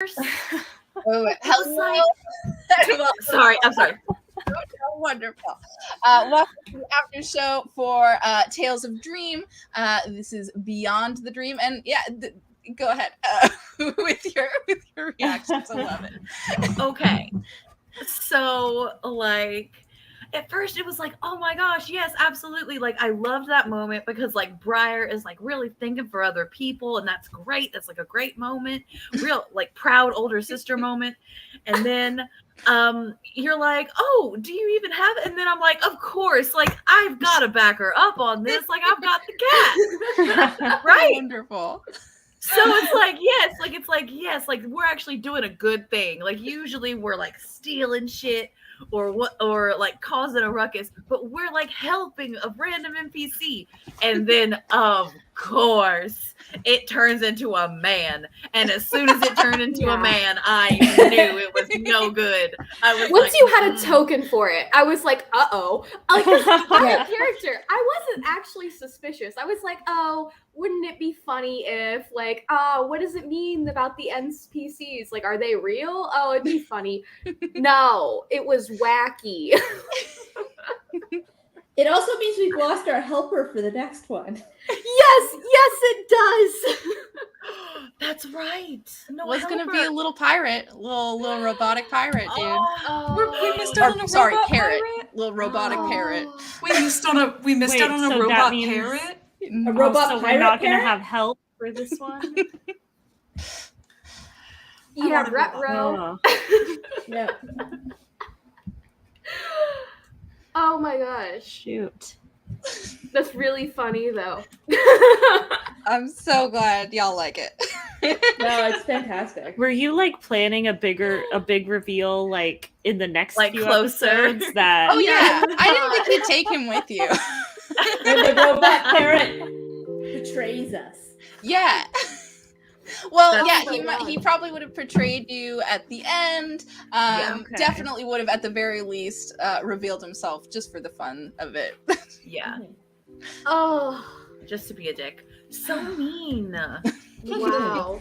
Oh, hello. I'm sorry. Wonderful. Welcome to the after show for Tales of Dream. This is Beyond the Dream, and go ahead with your reactions. I love it. Okay, so at first it was like, oh my gosh, yes, absolutely. Like, I loved that moment because like Briar is like really thinking for other people, and that's great. That's like a great moment, real like proud older sister moment. And then you're like, oh, do you even have it? And then I'm like, of course, like I've got to back her up on this. Like, I've got the cat. Right. Wonderful. So it's like yes, like we're actually doing a good thing. Like usually we're like stealing shit or like causing a ruckus, but we're like helping a random NPC. And then of course it turns into a man. And as soon as it turned into a man, I knew it was no good. I was once you had a token for it, I was like, uh-oh. Like, my character, I wasn't actually suspicious. I was like, oh, wouldn't it be funny if, like, what does it mean about the NPCs? Like, are they real? Oh, it'd be funny. No, it was wacky. It also means we've lost our helper for the next one. Yes, it does. That's right. No, it's going to be a little pirate, little robotic pirate, dude. We missed out on a robot parrot. pirate? Little robotic parrot. We missed out on a robot parrot? A robot so pirate we're not going to parrot? have help for this one? Yeah, retro. Yeah. Oh my gosh. Shoot. That's really funny, though. I'm so glad y'all like it. No, it's fantastic. Were you like planning a big reveal like in the next like few closer episodes that Oh yeah, I didn't think you'd take him with you. When the robot parrot betrays us. Yeah. Well, That's he probably would have portrayed you at the end. Definitely would have at the very least revealed himself just for the fun of it. Yeah. Oh. Just to be a dick. So mean. Wow.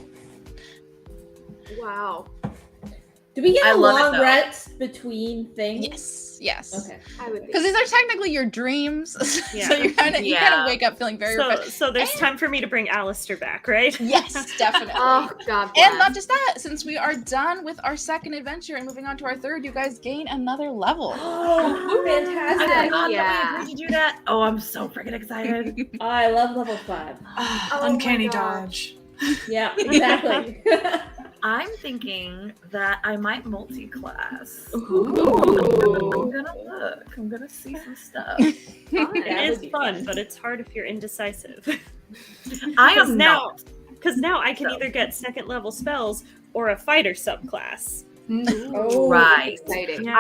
Wow. Do we I get love it, long though. rests between things? Yes. Okay. I would Because these are technically your dreams, Yeah. so you kind of wake up feeling very refreshed. so there's time for me to bring Alistair back, right? Yes, definitely. Oh, God bless. And not just that, since we are done with our second adventure and moving on to our third, you guys gain another level. Oh, I fantastic. forgot Yeah. that we agreed to do that. Oh, I'm so freaking excited. I love level 5. Oh Uncanny my gosh. dodge. Yeah, exactly. I'm thinking that I might multi-class. Ooh. I'm gonna look. I'm gonna see some stuff. It is fun, but it's hard if you're indecisive. I am now, not. Because now I can either get second level spells or a fighter subclass. Oh, Right. Exciting. Yeah.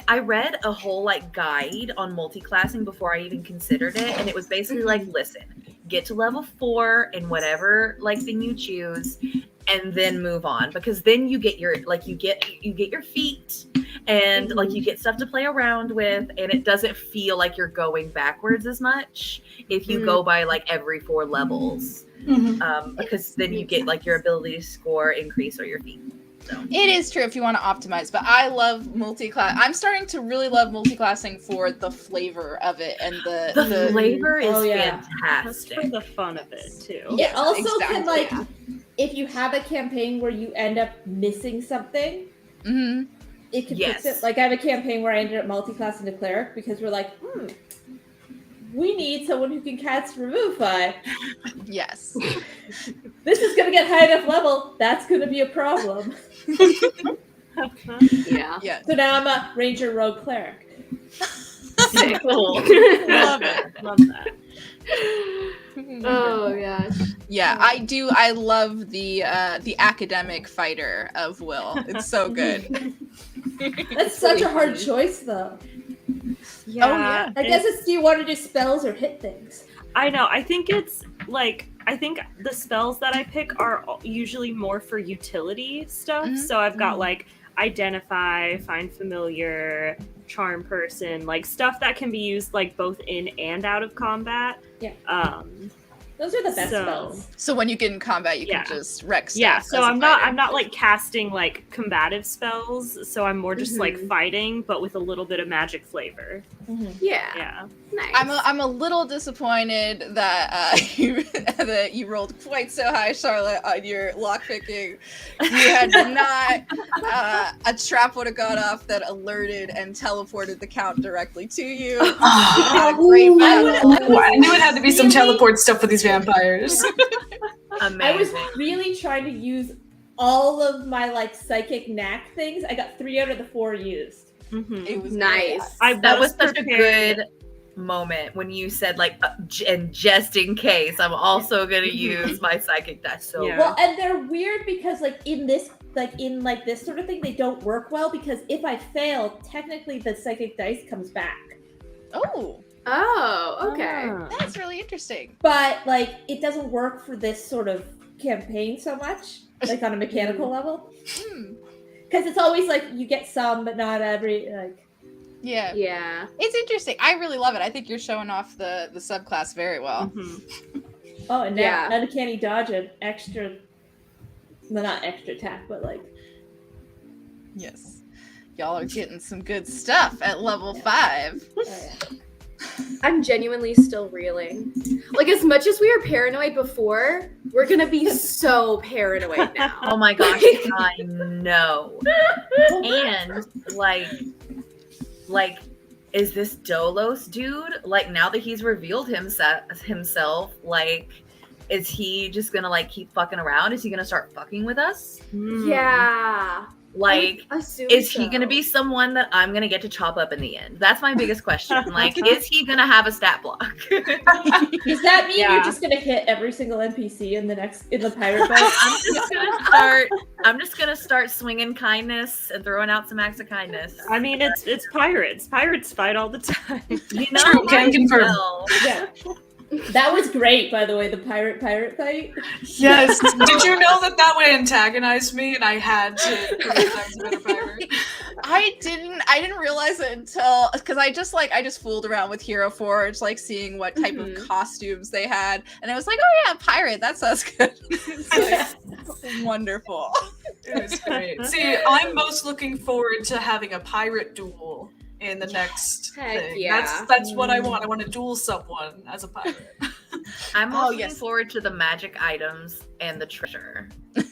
I read a whole like guide on multi-classing before I even considered it, and it was basically like, listen, get to level 4 in whatever like thing you choose, and then move on, because then you get your like you get your feet and like you get stuff to play around with, and it doesn't feel like you're going backwards as much if you go by like every 4 levels, because then you get like your ability to score increase or your feet. So. It is true if you want to optimize, but I love multi-class. I'm starting to really love multi-classing for the flavor of it and the flavor is That's fantastic. for the fun of it too. It also can, exactly. like, if you have a campaign where you end up missing something, Mhm. it can Yes. fix it. Like, I have a campaign where I ended up multi-classing to cleric because we're like, we need someone who can cast Revivify. Yes. This is going to get high enough level. That's going to be a problem. Yeah. Yeah. So now I'm a ranger rogue cleric. Cool. Love it. Love that. Oh gosh. Yeah, I do. I love the academic fighter of Will. It's so good. That's such a hard choice, though. Yeah, Oh, yeah. I guess it's, do you want to do spells or hit things? I know. I think it's like, I think the spells that I pick are usually more for utility stuff. Mhm. So I've got like identify, find familiar, charm person, like stuff that can be used like both in and out of combat. Yeah. Those are the best So- spells. So when you get in combat, you Yeah. can just wreck stuff. Yeah, as so a I'm not fighter. like casting like combative spells, so I'm more just like Mhm. fighting, but with a little bit of magic flavor. Yeah. Yeah. Nice. I'm a little disappointed that that you rolled quite so high, Charlotte, on your lockpicking. You had not a trap would have gone off that alerted and teleported the count directly to you. You had a great Ooh, battle. I knew it had to be some Really? teleport stuff with these vampires. Amazing. I was really trying to use all of my like psychic knack things. I got 3 out of the 4 used. Mm-hmm. It was nice. That was such a prepared. good moment when you said like, and just in case, I'm also gonna use my psychic dice. So Yeah. Well, and they're weird because like in this sort of thing, they don't work well because if I fail, technically the psychic dice comes back. Oh, Oh, okay. Ah. that's really interesting. But like it doesn't work for this sort of campaign so much, like on a mechanical level. Hmm. Because it's always like you get some, but not every like. Yeah. Yeah. It's interesting. I really love it. I think you're showing off the subclass very well. Mhm. Oh, and now Yeah. uncanny dodge an extra. Well, not extra attack, but like. Yes. Y'all are getting some good stuff at level 5. Oh, yeah. I'm genuinely still reeling. Like, as much as we were paranoid before, we're gonna be so paranoid now. oh my gosh, I know. And like, is this Dolos dude? Like, now that he's revealed himself, like, is he just gonna like keep fucking around? Is he gonna start fucking with us? Mm. Yeah. Like, I assume is he so. gonna be someone that I'm gonna get to chop up in the end? That's my biggest question. Like, is he gonna have a stat block? Does that mean Yeah. you're just gonna hit every single NPC in the pirate boat? I'm just gonna start swinging kindness and throwing out some acts of kindness. I mean, it's pirates. Pirates fight all the time. You know, True, can might confirm. well. Yeah. That was great, by the way, the pirate fight. Yes. Did you know that would antagonize me and I had to criticize a better pirate? I didn't realize it until because I just fooled around with Hero Forge, like seeing what type of costumes they had, and I was like, oh yeah, pirate, that sounds good. It's like, wonderful. It was great. See, I'm most looking forward to having a pirate duel in the next Heck thing. yeah. That's what I want. I want to duel someone as a pirate. I'm Oh, also looking yes. forward to the magic items and the treasure.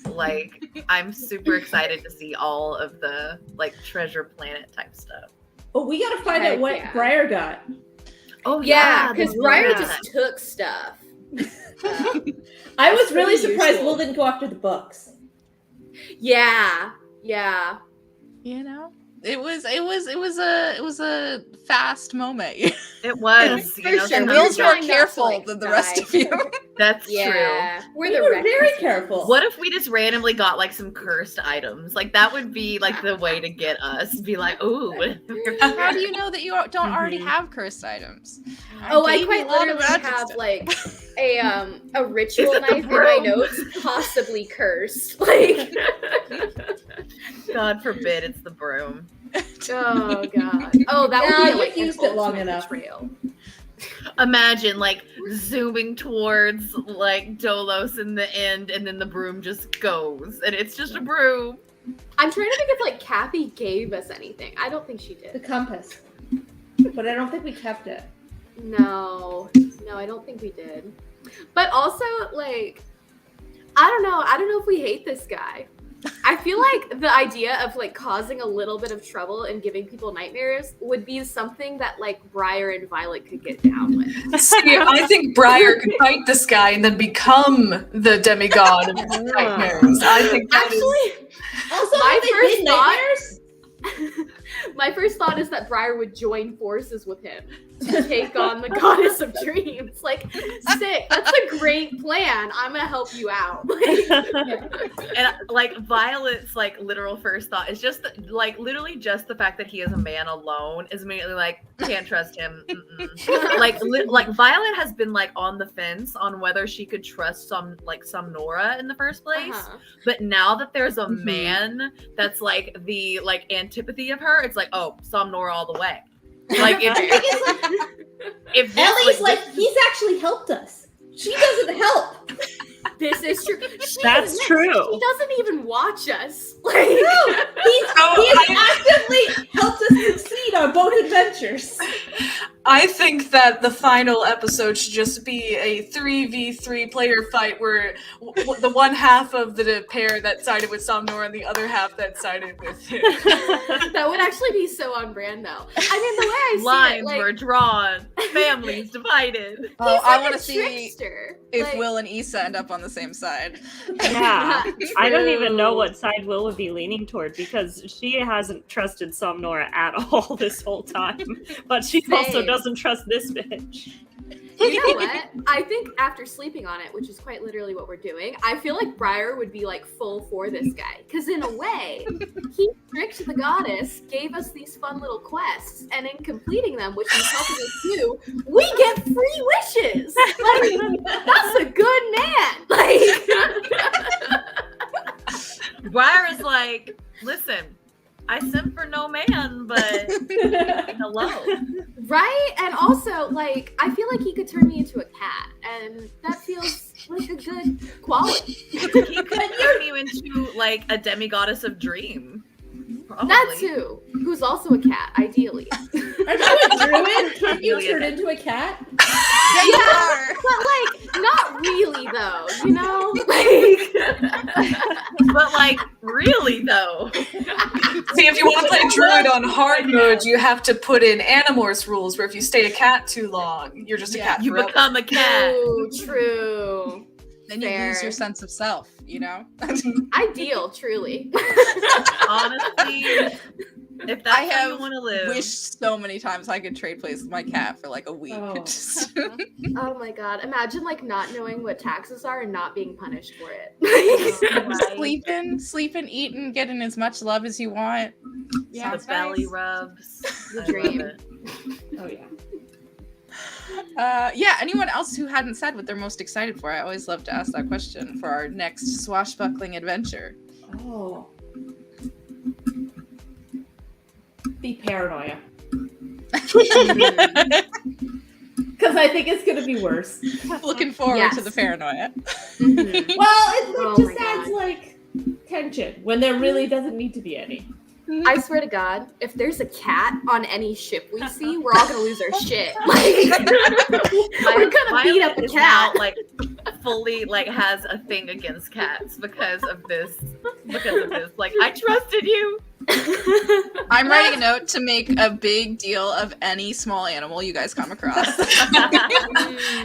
Like, I'm super excited to see all of the like treasure planet type stuff. Oh, we gotta find Heck out what yeah. Briar got. Oh Yeah, because the Briar Luna. just took stuff. I was really pretty surprised useful. Will didn't go after the books. Yeah. You know, it was a fast moment. It was. For You know, sure. And we Will's were more trying not to, careful like, than the rest die. of you. that's true. Yeah. We're We the were reckless very ones. careful. What if we just randomly got like some cursed items? Like that would be like the way to get us. Be like, ooh. How do you know that you don't already Mhm. have cursed items? Oh, I gave you quite a lot of literally magic have stuff. like a ritual Is it the knife in my broom? notes, possibly cursed. Like, God forbid it's the broom. oh god. Oh, that Nah, would be you've like used an it long ultimate enough. betrayal. Imagine like zooming towards like Dolos in the end, and then the broom just goes, and it's just a broom. I'm trying to think if like Kathy gave us anything. I don't think she The did. compass. But I don't think we kept it. No, I don't think we did. But also, like, I don't know if we hate this guy. I feel like the idea of like causing a little bit of trouble and giving people nightmares would be something that like Briar and Violet could get down with. See, I think Briar could fight this guy and then become the demigod of nightmares. I think that is. Actually, Also, My have they first been thought- nightmares? my first thought is that Briar would join forces with him to take on the goddess of dreams. Like, sick. That's a great plan. I'm gonna help you out. Like, And like Violet's like literal first thought is just like literally just the fact that he is a man alone is immediately like can't trust him. Mm-mm. like Violet has been like on the fence on whether she could trust some Nora in the first place. uh-huh. But now that there's a Mhm. man that's like the like antipathy of her, it's like, oh, Somnora all the way. Like if this, Ellie's like, like, he's actually helped us. She doesn't help. This is true. That's true. She doesn't even watch us. Like, No, he has actively helped us succeed on both adventures. I think that the final episode should just be a 3v3 player fight where the one half of the pair that sided with Somnor and the other half that sided with him. that would actually be so on brand, though. I mean, the way I see Lines it, like, were drawn, families divided. Oh, he's I like want a to see trickster. if Like, Will and Issa end up on the same side. Yeah, I don't even know True. what side Will would be leaning toward because she hasn't trusted Somnora at all this whole time, but she also Same. doesn't trust this bitch. You know what? I think after sleeping on it, which is quite literally what we're doing, I feel like Briar would be like full for this guy. Because in a way, he tricked the goddess, gave us these fun little quests, and in completing them, which he's helping us do, we get free wishes. Like, that's a good man. Like, Briar is like, listen, I sent for no man, but hello. right? And also, like, I feel like he could turn me into a cat, and that feels like a good quality. He could turn you into like a demigoddess of dream. Probably. That too. Who's also a cat, ideally. Aren't you a druid? Can't you Really turn is. into a cat? Yeah, you are. But like, not really though, you know? Like, But like, really though. See, if you want to play druid on hard mode, you have to put in Animorphs rules, where if you stay a cat too long, you're just a Yeah. cat You forever. become a cat. true. Then you lose Fair. your sense of self, you know? Ideal, truly. Honestly, if that's I how you have want to live. wished so many times I could trade places with my cat for like a week. Oh. Just- Oh my god. Imagine like not knowing what taxes are and not being punished for it. Right. sleeping, eating, getting as much love as you want. Yeah, The Sounds belly nice. rubs. The I dream. love it. Oh yeah. Yeah, anyone else who hadn't said what they're most excited for? I always love to ask that question for our next swashbuckling adventure. Oh. Be paranoia. Because I think it's gonna be worse. Looking forward to Yes. the paranoia. Mhm. Well, it Oh just my adds God. like tension when there really doesn't need to be any. I swear to God, if there's a cat on any ship we see, we're all gonna lose our shit. Like, we're gonna beat up a is cat. now, like fully like has a thing against cats because of this. Like, I trusted you. I'm writing a note to make a big deal of any small animal you guys come across.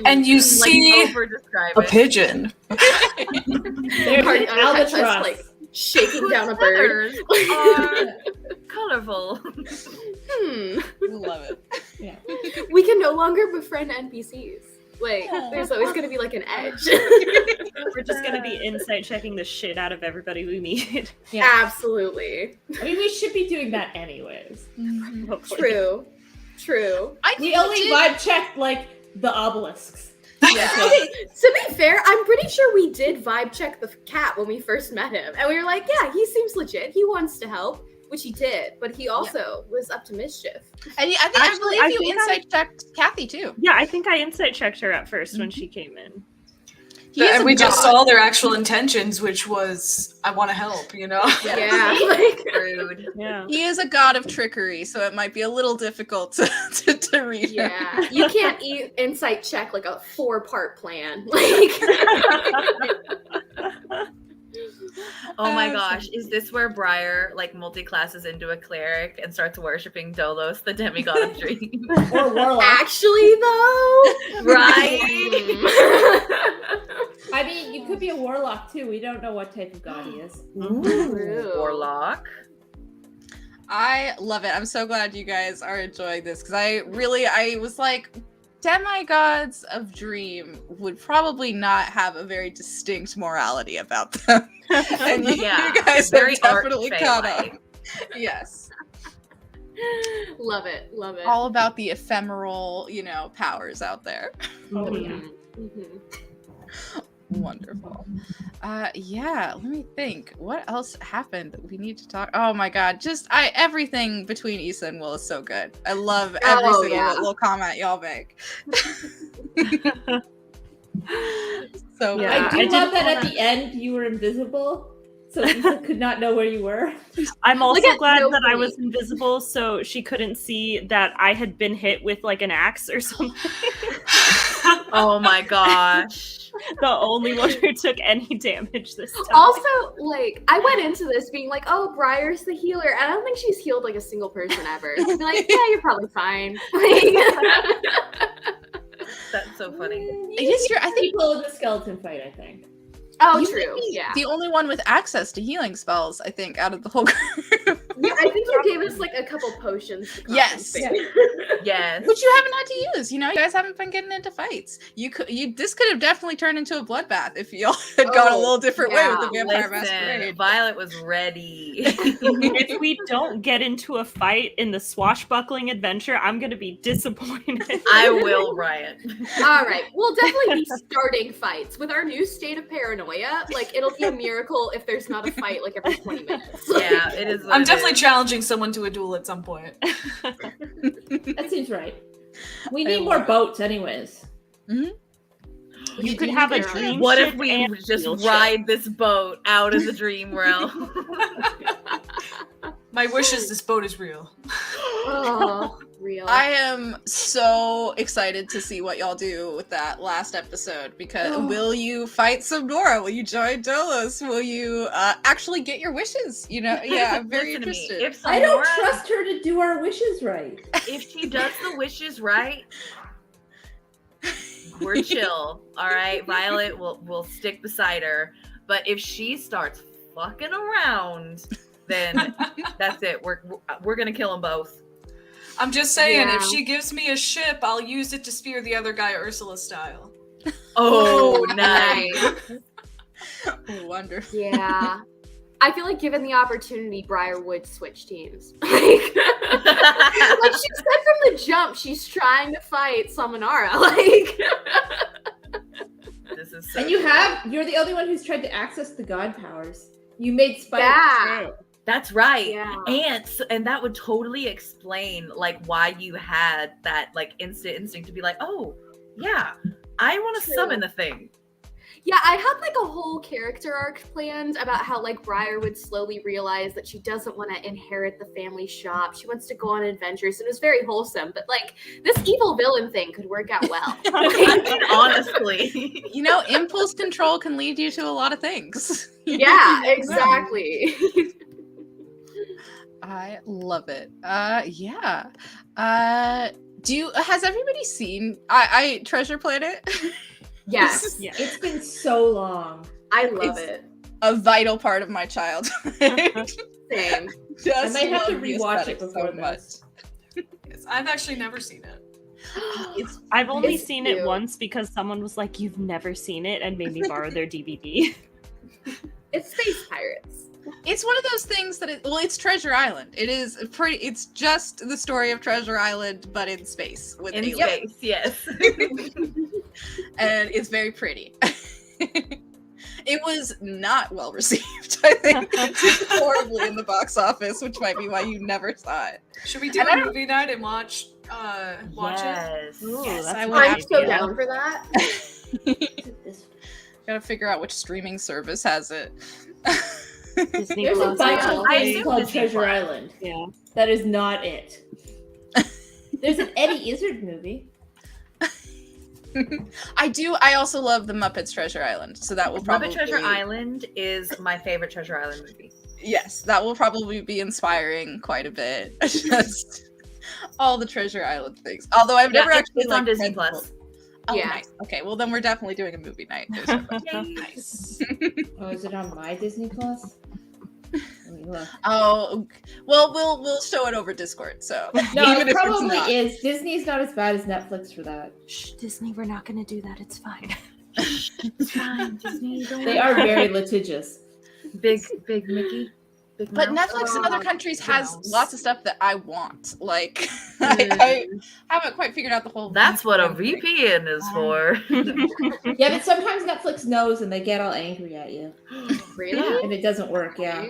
And you Like, see over-describe a it. pigeon. There's Party an on a pet chest, albatross. like shaking Whose down a bird. feathers are colorful. Love it. We can no longer befriend NPCs. Like, there's always gonna be like an edge. We're just gonna be insight checking the shit out of everybody we meet. Yeah. Absolutely. I mean, we should be doing that anyways. Hopefully. True. True. I We think only did- vibe checked like the obelisks. Yeah. Okay, to be fair, I'm pretty sure we did vibe check the cat when we first met him. And we were like, yeah, he seems legit. He wants to help, which he did, but he also was up to mischief. And I think Actually, I I believe you think insight checked Kathy too. Yeah, I think I insight checked her at first when she came in. He is And a we just god. saw their actual intentions, which was, I want to help, you know? Yeah. Like, Rude. Yeah. He is a god of trickery, so it might be a little difficult to read him. yeah. You can't insight check like a 4-part plan. Like, Oh my Oh, gosh, is this where Briar like multi-classes into a cleric and starts worshiping Dolos, the demigod of dreams? Or warlock. actually, though, Right? I mean, you could be a warlock too. We don't know what type of god he is. True. Warlock. I love it. I'm so glad you guys are enjoying this because I was like, demigods of dream would probably not have a very distinct morality about them. And Yeah, you guys very have definitely art caught fae-like. up. Yes. Love it. Love it. All about the ephemeral, powers out there. Oh yeah. Mhm. Wonderful. Yeah, let me think. What else happened that we need to talk? Oh my god, just everything between Issa and Will is so good. I love every Oh, single yeah. little comment y'all make. So Yeah, I do I love didn't that at wanna- the end you were invisible, so Issa could not know where you were. I'm also at glad no that I point. was invisible, so she couldn't see that I had been hit with like an axe or something. Oh my gosh. The only one who took any damage this time. Also, like, I went into this being like, oh, Briar's the healer, and I don't think she's healed like a single person ever. So I'd be like, yeah, you're probably fine. That's so funny. Yes, I think People in the skeleton fight, I think. Oh, you true. might be Yeah. the only one with access to healing spells, I think, out of the whole group. Yeah, I think you gave us like a couple potions. To Yes. compensate. Yes. Which you haven't had to use. You know, you guys haven't been getting into fights. This could have definitely turned into a bloodbath if y'all had gone a little different way with the Vampire Masquerade. Violet was ready. If we don't get into a fight in the swashbuckling adventure, I'm gonna be disappointed. I will, Ryan. All right, we'll definitely be starting fights with our new state of paranoia. Like, it'll be a miracle if there's not a fight like every 20 minutes. Yeah, it is. I'm definitely challenging someone to a duel at some point. That seems right. We need more boats, anyways. You could have a dream What ship if we and just real ship. ride this boat out of the dream realm? My wish is this boat is real. Oh, real. I am so excited to see what y'all do with that last episode because will you fight some Nora? Will you join Dolos? Will you actually get your wishes? You know, yeah, I'm very Listen to me. interested. If I don't Sonora- trust her to do our wishes right. If she does the wishes right, we're chill. All right, Violet will stick beside her. But if she starts fucking around, then that's it. We're gonna kill them both. I'm just saying, Yeah. if she gives me a ship, I'll use it to spear the other guy Ursula style. Oh, nice. Wonderful. Yeah. I feel like given the opportunity, Briar would switch teams. Like she said from the jump, she's trying to fight Samanara. Like This is so And you're the only one who's tried to access the god powers. You made Spike Yeah. true. That's right. Yeah. And that would totally explain like why you had that like instinct to be like, oh yeah, I want to True. summon the thing. Yeah, I had like a whole character arc planned about how like Briar would slowly realize that she doesn't want to inherit the family shop. She wants to go on adventures, and it was very wholesome. But like this evil villain thing could work out well. Honestly. You know, impulse control can lead you to a lot of things. Yeah, exactly. I love it. Yeah. Has everybody seen I Treasure Planet? Yes, Yeah. It's been so long. I love it. A vital part of my childhood. Same. Just I might have to love the rewatch aesthetic it before so much. this. Yes, I've actually never seen it. I've only It's seen cute. it once because someone was like, "You've never seen it," and made me borrow their DVD. It's Space Pirates. It's one of those things that it's Treasure Island. It's just the story of Treasure Island, but in space with In aliens. space, yes. And it's very pretty. It was not well received, I think. It did horribly in the box office, which might be why you never saw it. Should we do And I a don't- movie night and watch it? Yes. Ooh, Yes, that's I a would good I'm so idea. down for that. This- Gotta figure out which streaming service has it. Disney There's a Plus. bunch Yeah. of I things assume called Disney Treasure Plus. Island. Yeah. That is not it. There's an Eddie Izzard movie. I also love the Muppets Treasure Island, so that will probably Muppet Treasure Island is my favorite Treasure Island movie. Yes, that will probably be inspiring quite a bit. Just all the Treasure Island things. Although I've never actually it's on like, Disney read Plus. the book. Oh, Yeah. nice. Okay, well then we're definitely doing a movie night. There's no question. Nice. Oh, is it on my Disney Plus? Let me look. Oh, well, we'll show it over Discord. So No, even it if probably it's not. is. Disney's not as bad as Netflix for that. Shh, Disney, we're not gonna do that. It's fine. It's fine, Disney. Don't They are very litigious. big Mickey. Big But mouth. Netflix in other countries has Mouse. lots of stuff that I want. Like I haven't quite figured out the whole. That's what a VPN thing. VPN is for. Yeah, but sometimes Netflix knows and they get all angry at you Really? if it doesn't work. Yeah.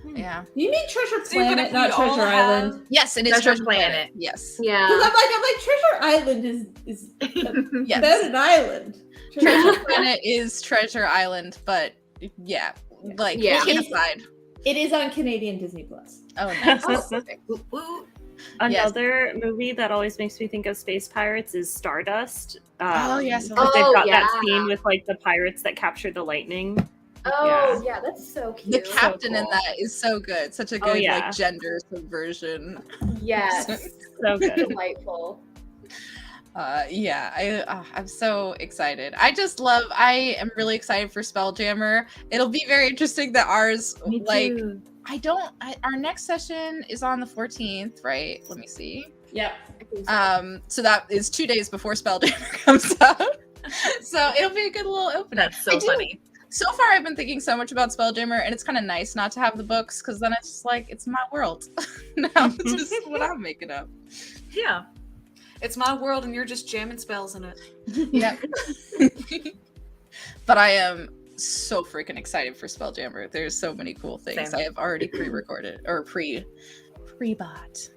Yeah, Yeah. You mean Treasure See, but Planet, if not we all Treasure have- Island? Yes, it is Treasure Treasure Planet. Planet. Yes. Yeah. Because I'm like Treasure Island is Yes. about an island. Treasure Planet is Treasure Island, but yeah, like Yeah. kid aside. It is on Canadian Disney Plus. Oh, nice. Woo, woo. Another movie that always makes me think of space pirates is Stardust. Oh, yes. because they've Oh, got that yeah. scene with like the pirates that capture the lightning. Oh, yeah, that's so cute. The captain in cool. that is so good. Such a Oh, good yeah. like gender subversion. Yes. So good. Delightful. I'm so excited. I am really excited for Spelljammer. It'll be very interesting that ours Me like too. our next session is on the 14th, right? Let me see. Yep. I think so. So that is 2 days before Spelljammer comes out. So it'll be a good little opening. That's so funny. So far, I've been thinking so much about Spelljammer, and it's kind of nice not to have the books, because then it's just like, it's my world. Now it's just what I'm making up. Yeah. It's my world, and you're just jamming spells in it. Yep. But I am so freaking excited for Spelljammer. There's so many cool things. Same. I have already pre-recorded, or pre-bought.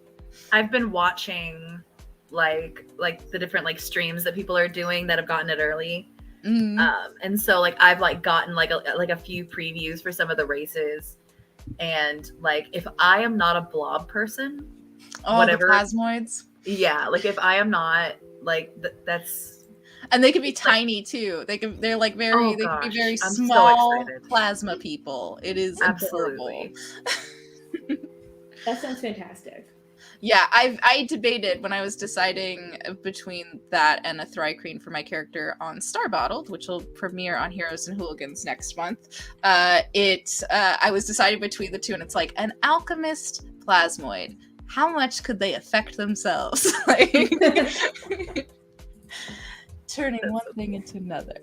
I've been watching like the different like streams that people are doing that have gotten it early. Mm. And so like I've like gotten like a few previews for some of the races, and like if I am not a blob person, Oh, whatever. the plasmoids. yeah, like if I am not like that's And they can be tiny too. They're like very Oh, they can gosh. be very I'm so small excited. plasma people. It is absolutely. adorable. That sounds fantastic. Yeah, I debated when I was deciding between that and a Thri-Kreen for my character on Star Bottled, which will premiere on Heroes and Hooligans next month. I was deciding between the two, and it's like an alchemist plasmoid. How much could they affect themselves? Like, turning one thing into another.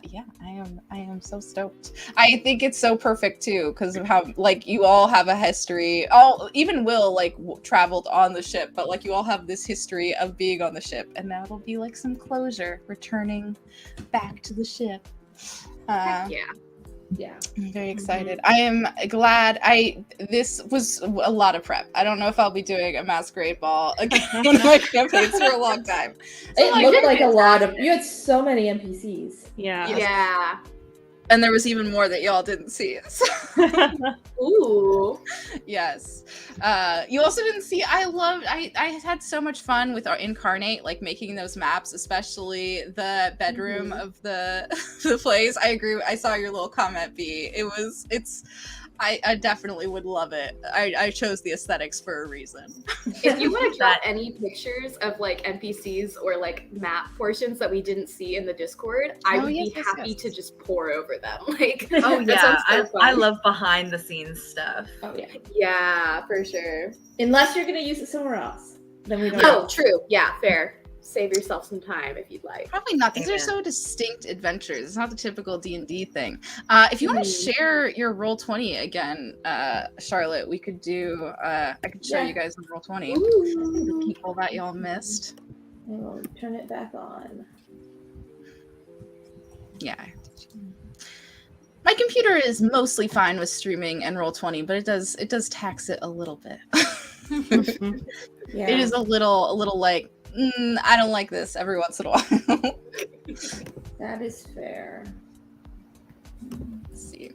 Yeah, I am so stoked. I think it's so perfect too, because of how like you all have a history. Even Will like traveled on the ship, but like you all have this history of being on the ship, and now it'll be like some closure, returning back to the ship. Yeah. Yeah. I'm very excited. I am glad. This was a lot of prep. I don't know if I'll be doing a masquerade ball again one of my campaigns for a long time. It looked like a lot of. You had so many NPCs. Yeah. Yeah. And there was even more that y'all didn't see. So, Ooh. yes. You also didn't see. I had so much fun with our Incarnate, like making those maps, especially the bedroom of the the place. I agree. I saw your little comment, B. I definitely would love it. I chose the aesthetics for a reason. If you want to drop any pictures of like NPCs or like map portions that we didn't see in the Discord, I would be happy to just pour over them. Like, Oh that yeah, sounds so fun. I love behind the scenes stuff. Oh yeah. Yeah, for sure. Unless you're gonna use it somewhere else, then we don't. Oh, true. Yeah, fair. Save yourself some time if you'd like. Probably not. These are Amen. so distinct adventures. It's not the typical D&D thing. If you want to share your Roll20 again, Charlotte, we could do. I could show you guys the Roll20. The people that y'all missed. And we'll turn it back on. Yeah. My computer is mostly fine with streaming and Roll20, but it does tax it a little bit. Yeah. It is a little like I don't like this every once in a while. That is fair. Let's see.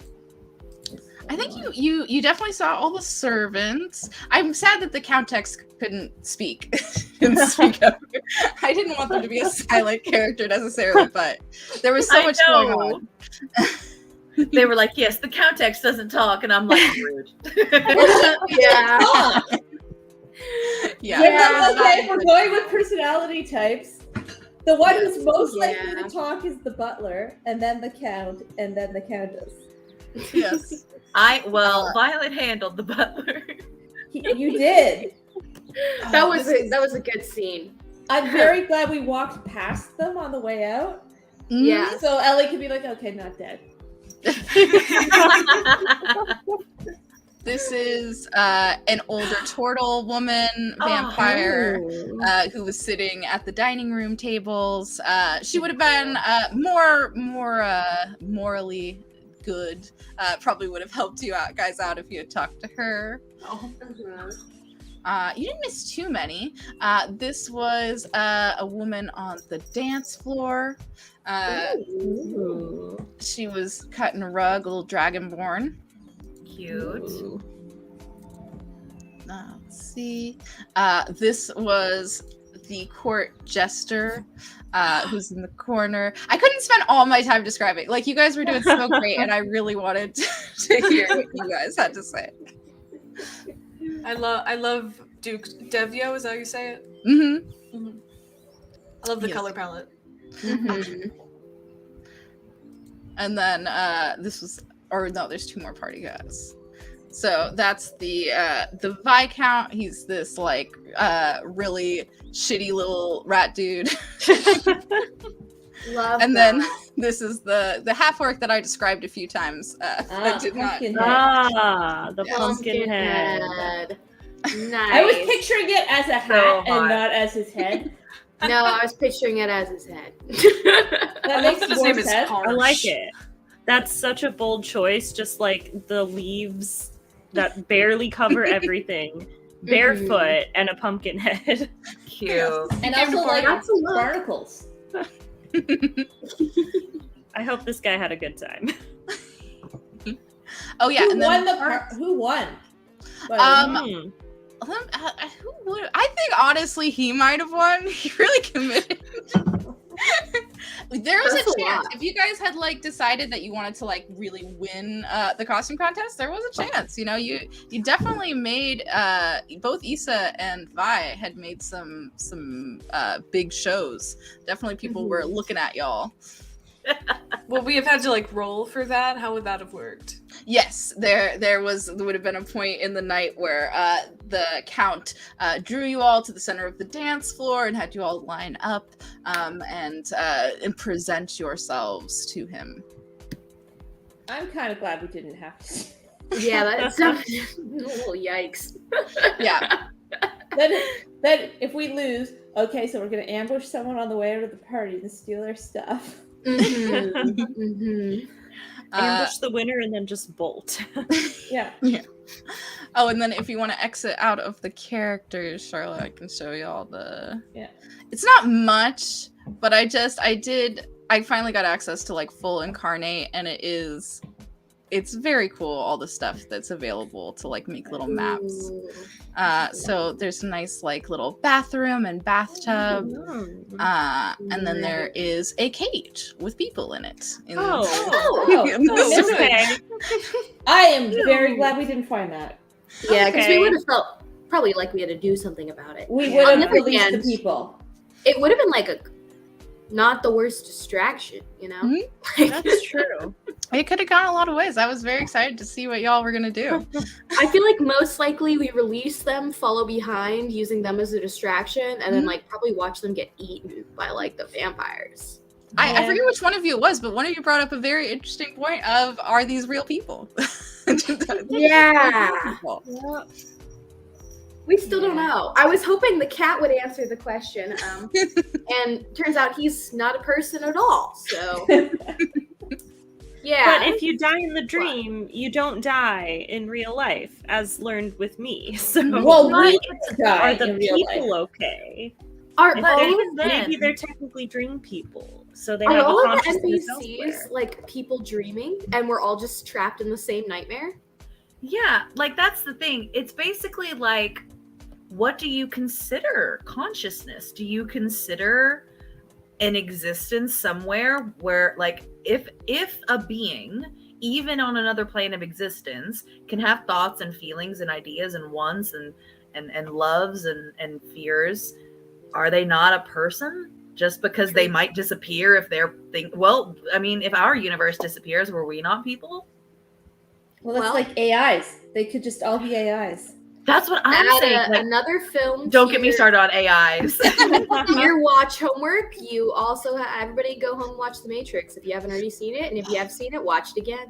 I think you definitely saw all the servants. I'm sad that the Countess couldn't speak. Couldn't speak up. I didn't want them to be a silent character necessarily, but there was so I much know. going on. They were like, "Yes, the Countess doesn't talk," and I'm like, "Rude." Yeah. Yeah. Okay, we're going with personality types. The one who's most likely Yeah. to talk is the butler, and then the count, and then the countess. Yes. Violet handled the butler. You did. That was a good scene. I'm very glad we walked past them on the way out, Yeah. so Ellie could be like, "Okay, not dead." This is an older turtle woman vampire who was sitting at the dining room tables. She would have been more morally good. Probably would have helped you guys out if you had talked to her. Oh. You didn't miss too many. This was a woman on the dance floor. She was cutting a rug, a little dragonborn. Cute. Let's see. This was the court jester, who's in the corner. I couldn't spend all my time describing. Like, you guys were doing so great, and I really wanted to hear what you guys had to say. I love Duke Devio. Is that how you say it? Mm-hmm. Mm-hmm. I love the Yes. color palette. Mm-hmm. And then there's two more party guys. So that's the Viscount. He's this like really shitty little rat dude. Love And that. then this is the half orc that I described a few times. I did not. Pumpkinhead. The pumpkin head. Nice. I was picturing it as a hat So hot. and not as his head. No, I was picturing it as his head. That makes His more name is sense. Harsh. I like it. That's such a bold choice. Just like the leaves that barely cover everything, barefoot, and a pumpkin head. Cute. And Came to also like That's a lot. barnacles. I hope this guy had a good time. Oh yeah, Who and won then Who won? Hmm. who would? I think honestly he might have won. He really committed. There was That's a a chance lot. if you guys had like decided that you wanted to like really win the costume contest. There was a chance, you know. You definitely made both Issa and Vi had made some big shows. Definitely people were looking at y'all. Will we have had to like roll for that? How would that have worked? Yes, there would have been a point in the night where the count drew you all to the center of the dance floor and had you all line up and present yourselves to him. I'm kind of glad we didn't have to. Yeah, that's a little yikes. Yeah. Then if we lose, okay, so we're gonna ambush someone on the way out of the party and steal their stuff. Mm-hmm. Mm-hmm. Ambush the winner and then just bolt. Yeah. Oh, and then if you want to exit out of the characters, Charlotte, I can show you all the. Yeah. It's not much, but I finally got access to like full incarnate, and it's very cool. All the stuff that's available to like make little maps. So there's a nice like little bathroom and bathtub, and then there is a cage with people in it. Okay. I am very glad we didn't find that. Yeah, because we Okay. would have felt probably like we had to do something about it. We On would the have other released the hand, people. It would have been like a not the worst distraction, you know? Mhm. That's true. It could have gone a lot of ways. I was very excited to see what y'all were gonna do. I feel like most likely we release them, follow behind, using them as a distraction, and then like probably watch them get eaten by like the vampires. I forget which one of you it was, but one of you brought up a very interesting point of, are these real people? Yeah. People. We still don't know. I was hoping the cat would answer the question, and turns out he's not a person at all. So, yeah. But if you die in the dream, you don't die in real life, as learned with me. So Well, we die are the in real people life. okay? Are If all they- of maybe they're technically dream people, so they Are have a all of the consciousness NPCs elsewhere. like people dreaming, and we're all just trapped in the same nightmare? Yeah, like that's the thing. It's basically like, what do you consider consciousness? Do you consider an existence somewhere where, like, if a being, even on another plane of existence, can have thoughts and feelings and ideas and wants and loves and fears, are they not a person? Just because they might disappear if they're well, I mean, if our universe disappears, were we not people? Well, that's Well- like AIs. They could just all be AIs. That's what I'm Add saying. Like, another film. don't to get me your- started on AIs. to your watch homework. You also everybody go home and watch The Matrix if you haven't already seen it, and if you have seen it, watch it again.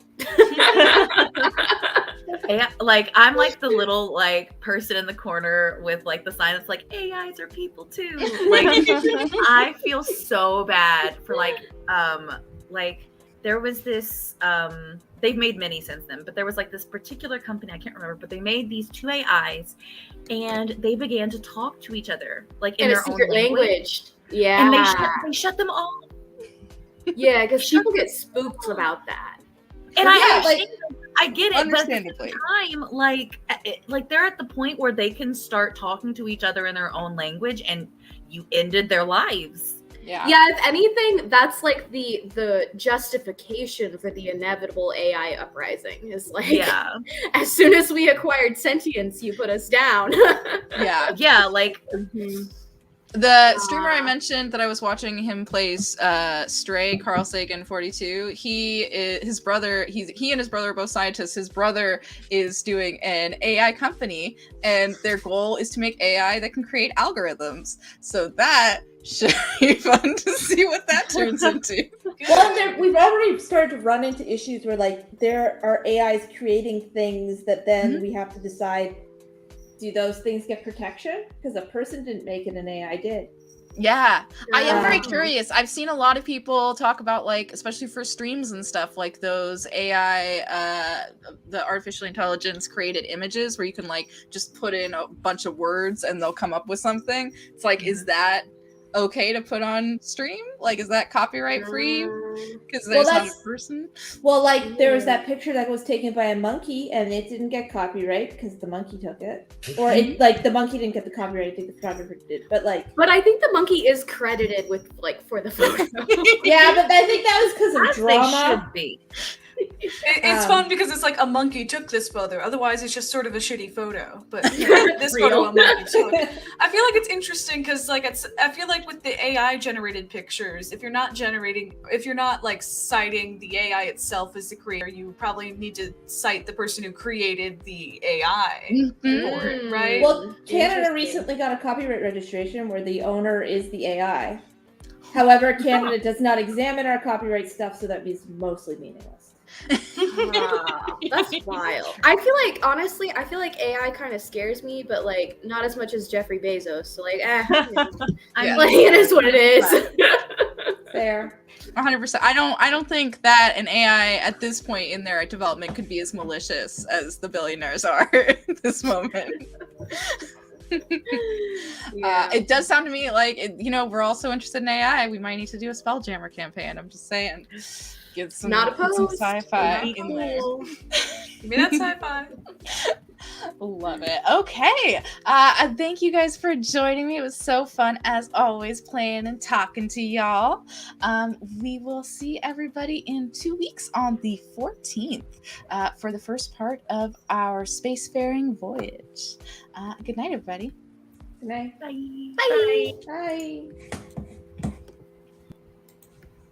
Like, I'm like the little like person in the corner with like the sign that's like AIs are people too. Like, I feel so bad for like there was this they've made many since then, but there was like this particular company, I can't remember, but they made these two AIs and they began to talk to each other like in In a their secret own language. language. Yeah. And they shut them all. Yeah, because people get spooked about that. And Yeah, I understand, I get it, but at the Understandably. same time, like they're at the point where they can start talking to each other in their own language, and you ended their lives. Yeah. Yeah, if anything, that's like the justification for the inevitable AI uprising is like, Yeah, as soon as we acquired sentience, you put us down. Yeah. yeah, like The streamer I mentioned that I was watching him play Stray, Carl Sagan 42, he and his brother are both scientists. His brother is doing an AI company, and their goal is to make AI that can create algorithms. So that should be fun to see what that turns into. Well, we've already started to run into issues where like there are AIs creating things that then we have to decide, do those things get protection? Because a person didn't make it, an AI did. Yeah, I am very Yeah. curious. I've seen a lot of people talk about, like, especially for streams and stuff, like those AI, the artificial intelligence created images where you can like just put in a bunch of words and they'll come up with something. It's like, is that okay to put on stream? Like, is that copyright free? Because there's not a that's- person. Well, like there was that picture that was taken by a monkey and it didn't get copyright because the monkey took it. Or it like the monkey didn't get the copyright, I think the photographer did. But like But I think the monkey is credited with like for the photo. yeah, but I think that was because of as they drama. should be. It's fun because it's like a monkey took this photo. Otherwise, it's just sort of a shitty photo. But this photo a monkey took. I feel like it's interesting because like I feel like with the AI generated pictures, if you're not like citing the AI itself as the creator, you probably need to cite the person who created the AI for it, right? Well, Canada Interesting. recently got a copyright registration where the owner is the AI. However, Canada does not examine our copyright stuff, so that means mostly meaningless. That's wild. I feel like, honestly, AI kind of scares me, but like not as much as Jeffrey Bezos. So like, Yeah. like it is what it is. Fair. 100%. I don't think that an AI at this point in their development could be as malicious as the billionaires are at this moment. It does sound to me like we're also interested in AI. We might need to do a Spelljammer campaign. I'm just saying, get some, Not put some opposed. sci-fi Not in there. cool. Give me that sci-fi. Love it. Okay. Thank you guys for joining me. It was so fun as always playing and talking to y'all. We will see everybody in 2 weeks on the 14th for the first part of our spacefaring voyage. Good night, everybody. Good night. Bye. Bye. Bye.